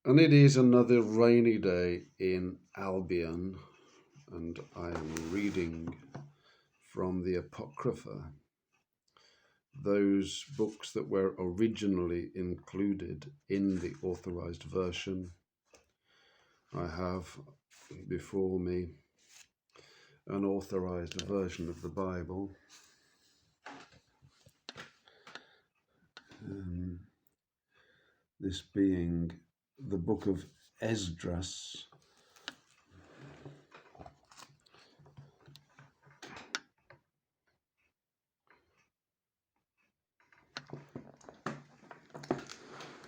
And it is another rainy day in Albion, and I am reading from the Apocrypha, those books that were originally included in the authorized version. I have before me an authorized version of the Bible. This being the book of Esdras.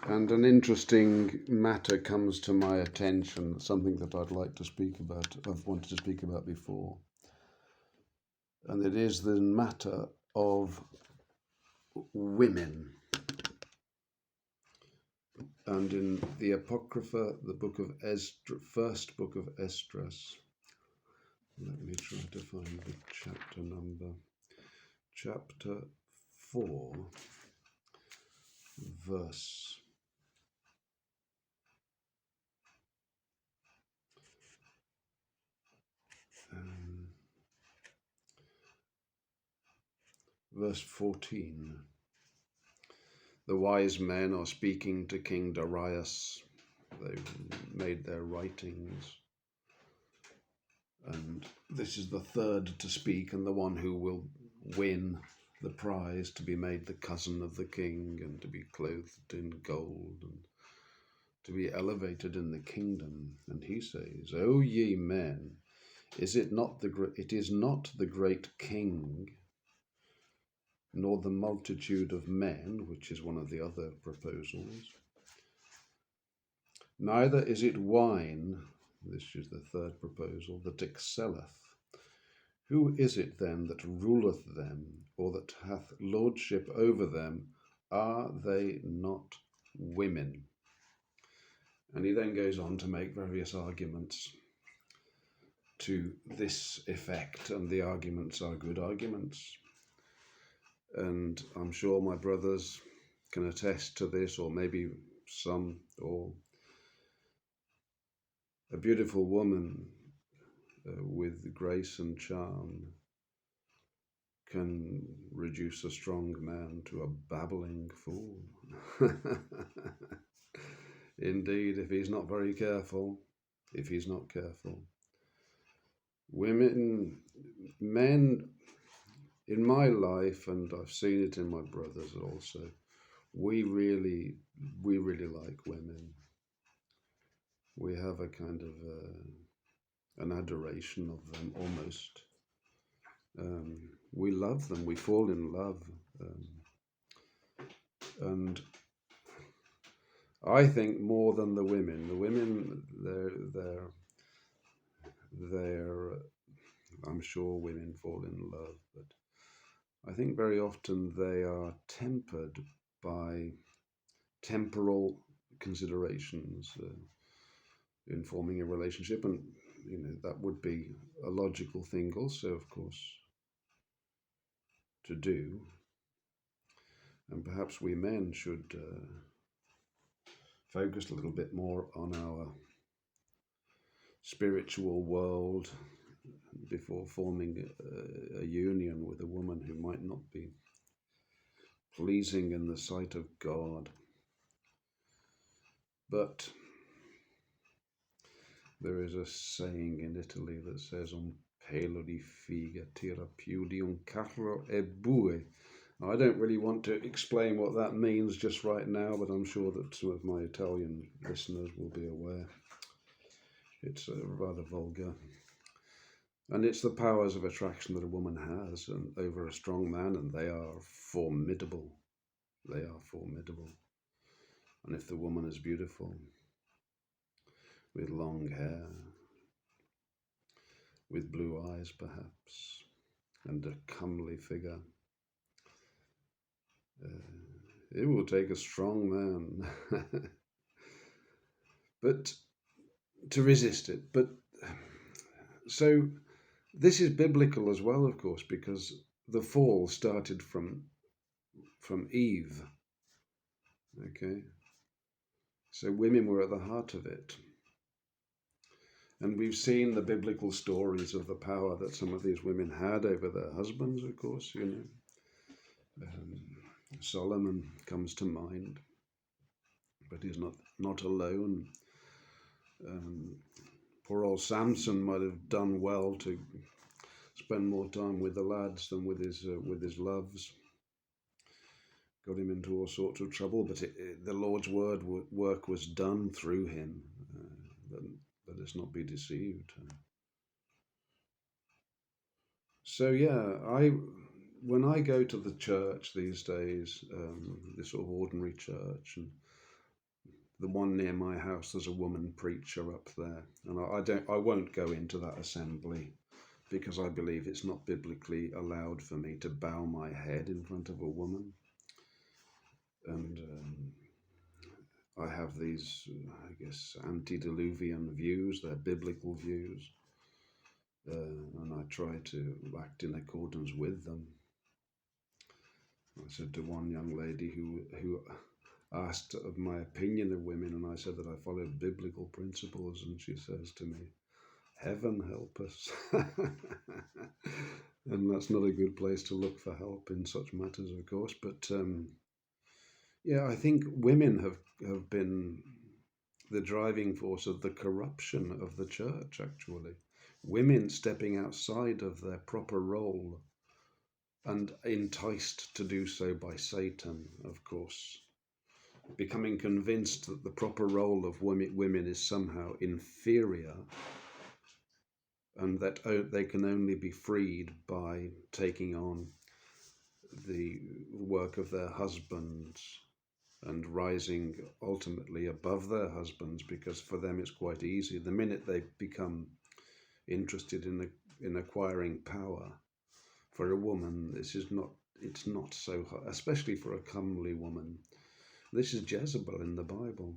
And an interesting matter comes to my attention, something that I'd like to speak about, I've wanted to speak about before. And it is the matter of women. And in the Apocrypha, the book of Esdras, first book of Esdras, let me try to find the chapter number. Chapter 4, verse verse 14. The wise men are speaking to King Darius. They've made their writings. And this is the third to speak, and the one who will win the prize, to be made the cousin of the king, and to be clothed in gold, and to be elevated in the kingdom. And he says, O ye men, it is not the great king, nor the multitude of men, which is one of the other proposals. Neither is it wine, this is the third proposal, that excelleth. Who is it then that ruleth them, or that hath lordship over them? Are they not women? And he then goes on to make various arguments to this effect, and the arguments are good arguments. And I'm sure my brothers can attest to this, or maybe some, or a beautiful woman with grace and charm can reduce a strong man to a babbling fool. Indeed, if he's not very careful, if he's not careful. Women, men, in my life, and I've seen it in my brothers also, we really like women. We have a kind of an adoration of them almost. We love them, we fall in love. And I think more than the women. The women, they're I'm sure women fall in love, but I think very often they are tempered by temporal considerations in forming a relationship, and that would be a logical thing also, of course, to do. And perhaps we men should focus a little bit more on our spiritual world before forming a union with a woman who might not be pleasing in the sight of God. But there is a saying in Italy that says, "Un pelo di figa tira più di un carro e bue." I don't really want to explain what that means just right now, but I'm sure that some of my Italian listeners will be aware. It's rather vulgar. And it's the powers of attraction that a woman has over a strong man, and they are formidable. They are formidable. And if the woman is beautiful, with long hair, with blue eyes perhaps, and a comely figure, it will take a strong man but to resist it. But so this is biblical as well, of course, because the fall started from Eve. Okay, So women were at the heart of it. And we've seen the biblical stories of the power that some of these women had over their husbands, of course, Solomon comes to mind, but he's not alone. Poor old Samson might have done well to spend more time with the lads than with his loves. Got him into all sorts of trouble, but the Lord's work was done through him. Let us not be deceived. So yeah, when I go to the church these days, this sort of ordinary church, and the one near my house, there's a woman preacher up there, and I won't go into that assembly because I believe it's not biblically allowed for me to bow my head in front of a woman. And I have these, I guess, antediluvian views, they're biblical views, and I try to act in accordance with them. I said to one young lady who asked of my opinion of women, and I said that I followed biblical principles, and she says to me, "Heaven help us." And that's not a good place to look for help in such matters, of course. But yeah, I think women have been the driving force of the corruption of the church, actually. Women stepping outside of their proper role and enticed to do so by Satan, of course, becoming convinced that the proper role of women is somehow inferior, and that they can only be freed by taking on the work of their husbands and rising ultimately above their husbands, because for them it's quite easy. The minute they become interested in acquiring power, for a woman, it's not so hard, especially for a comely woman. This is Jezebel in the Bible.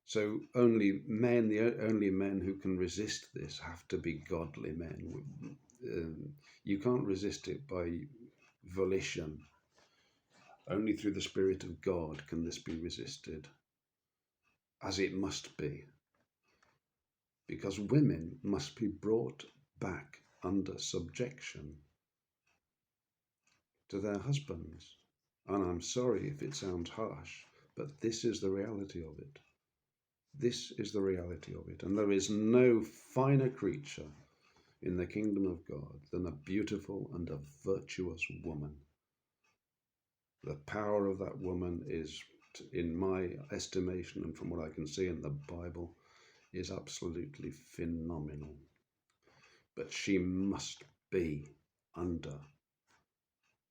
So the only men who can resist this have to be godly men. You can't resist it by volition. Only through the Spirit of God can this be resisted, as it must be. Because women must be brought back under subjection to their husbands. And I'm sorry if it sounds harsh, but this is the reality of it. This is the reality of it. And there is no finer creature in the kingdom of God than a beautiful and a virtuous woman. The power of that woman is, in my estimation, and from what I can see in the Bible, is absolutely phenomenal. But she must be under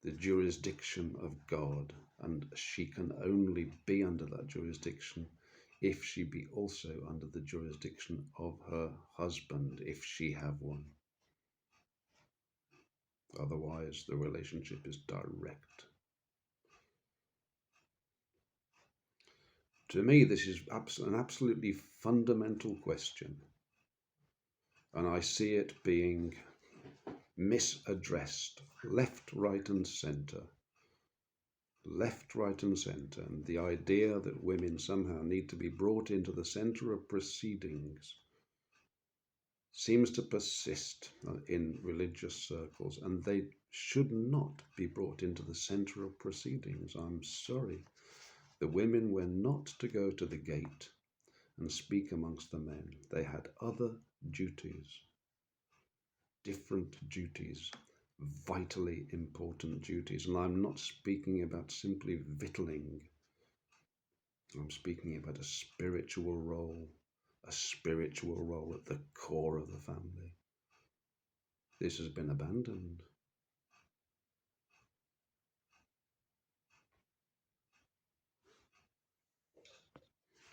the jurisdiction of God, and she can only be under that jurisdiction if she be also under the jurisdiction of her husband, if she have one. Otherwise, the relationship is direct. To me, this is an absolutely fundamental question, and I see it being misaddressed left, right, and centre. Left, right, and centre, and the idea that women somehow need to be brought into the centre of proceedings seems to persist in religious circles, and they should not be brought into the centre of proceedings. I'm sorry. The women were not to go to the gate and speak amongst the men. They had other duties, different duties, vitally important duties. And I'm not speaking about simply victualling. I'm speaking about a spiritual role at the core of the family. This has been abandoned.